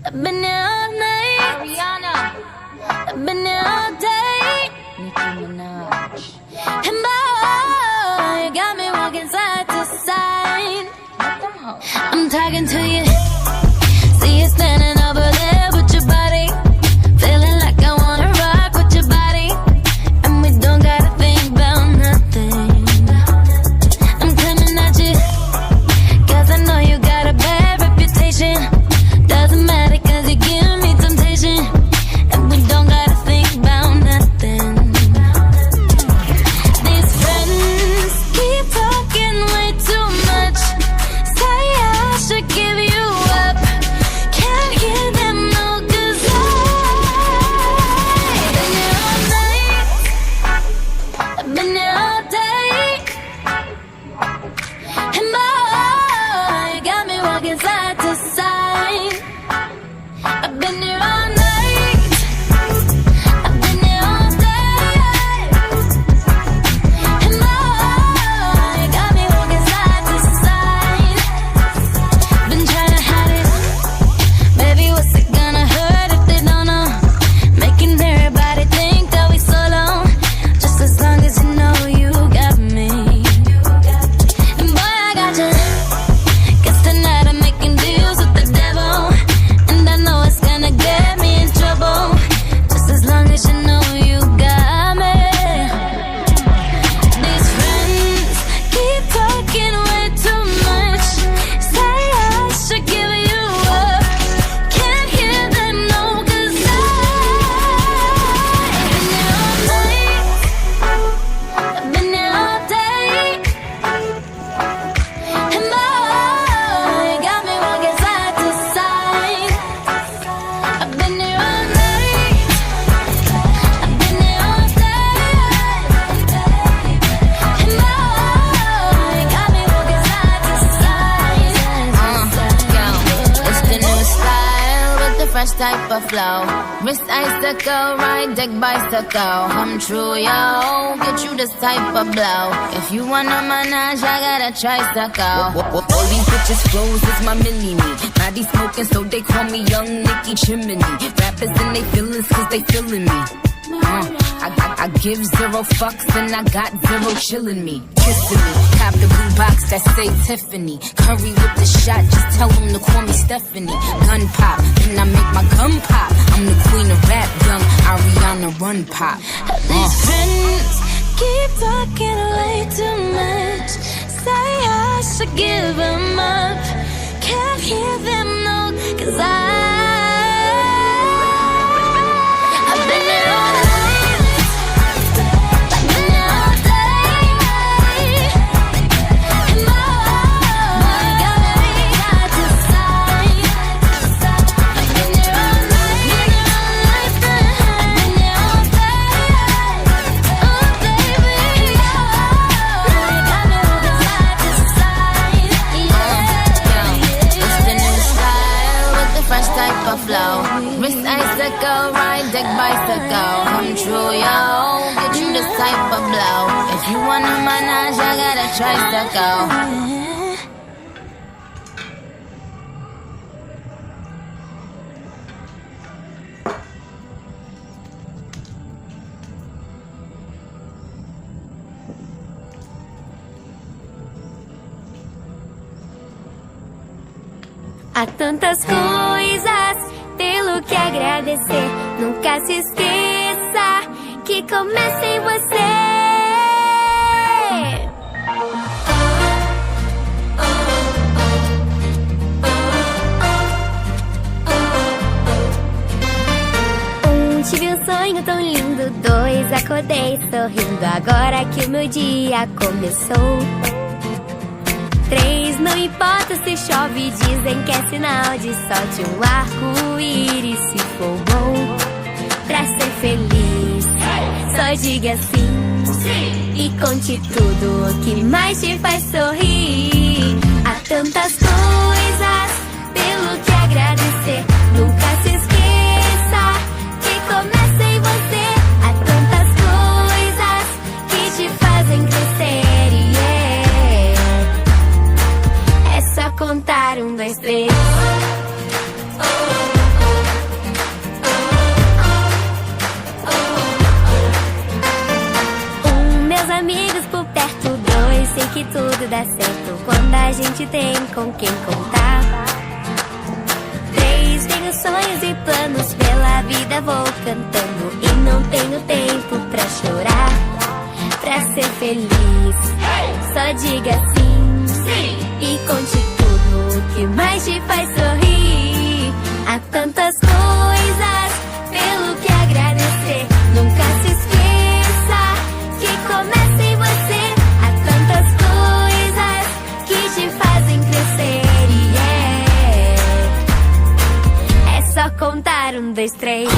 I've been here all night. Ariana, I've been here all day. Nicki Minaj. And boy, you got me walking side to side. Let them hoes. I'm talking to you. See you standing over there with your body. Feeling like I wanna rock with your body. And we don't gotta think about nothing. I'm coming at you, 'cause I know you got a bad reputation. Doesn't matter 'cause you give me temptation. And we don't gotta think about nothing. These friends keep talking way too much. Say I should give you up. Can't hear them no, 'cause I've been here all night. I've been here all day. And boy, you got me walking side to side. I've been here all night. I've been here all day. And boy, you got me walking side to side. Been trying to hide it. Baby, what's it gonna hurt if they don't know? Making everybody think that we solo. Just as long as you know you got me. And boy, I got you. 'Cause tonight I'm making deals with the devil. And I know it's gonna get me in trouble. Just as long as you know you got me. These friends keep talking way too much. Say I should give you up. Can't hear them no, 'cause I've been here all night. I've been here all day. And boy, you got me walking side to side. I've been here all night. I've been here all day. And boy, you got me walking side to side. It's the new style with the fresh type of flow. Wrist icicle, ride deck bicycle. Come true, yo. Get you this type of blow. If you wanna manage, I got a tricycle. All these bitches flows is my mini-me. Now they smoking, so they call me Young Nicki Chimney. Rappers and they feelings, 'cause they feeling me. I give zero fucks and I got zero chillin' me. Kissing me, cop the blue box that say Tiffany. Curry with the shot, just tell them to call me Stephanie. Gun pop, then I make my gun pop. I'm the queen of rap, young Ariana Run Pop. These friends keep talking way too much. Say I should give them up. Can't hear them no, 'cause I've been here all night. I've been here all day. And boy, you got me side to side. I've been here all night. I've been here all day. Oh baby, you got me walking side to side. It's the new style with the fresh type of flow. Wrist icicle, ride deck bicycle. Come true, yo. Get you this type of blow. If you wanna manage, I got a tricycle. Há tantas coisas pelo que agradecer. Nunca se esqueça que começa em você. Tive um sonho tão lindo. 2, acordei sorrindo. Agora que o meu dia começou. 3, não importa se chove, dizem que é sinal de sorte. Um arco-íris se formou. Pra ser feliz, só diga sim. E conte tudo o que mais te faz sorrir. Há tantas coisas pelo que agradecer. Nunca se esqueça que começa em você. Há tantas coisas que te fazem crescer. É só contar 1, 2, 3. dá certo quando a gente tem com quem contar. 3, tenho sonhos e planos pela vida, vou cantando e não tenho tempo pra chorar. Pra ser feliz, só diga sim, e conte tudo o que mais te faz sorrir. Há tantas coisas pelo que agradecer, nunca se esqueça que começa em você. Há tantas coisas que te fazem crescer, é só contar 1, 2, 3.